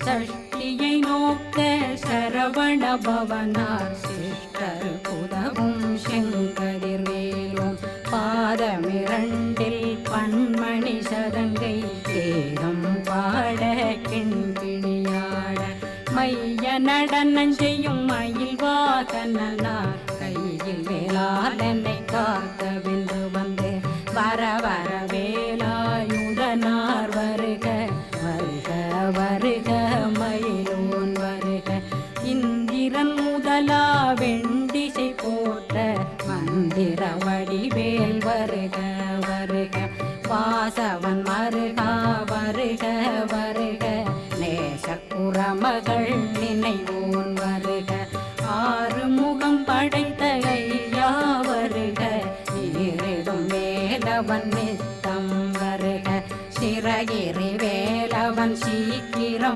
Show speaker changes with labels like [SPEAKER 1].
[SPEAKER 1] சஷ்டியை நோக்க சரவண பவனார் சிஷ்டர் புதவும் செங்கதிர்வேலும் பாதமிரண்டில் பன்மணி சதங்கை தேகம் பாட கிண்கிணியாட மைய நடனம் செய்யும் மயில் வாகனார் கையில் வேளாளனை காக்கவென்று வந்து வர வர வேலாயுதனார் வருக வருக வருக மயிலோன் வருக இந்திரன் முதலா வெண்டிசை போற்ற மந்திர வடிவேல் வருக வருக வாசவன் மருகா வருக வருக நேசக்குறமகள் நினைவு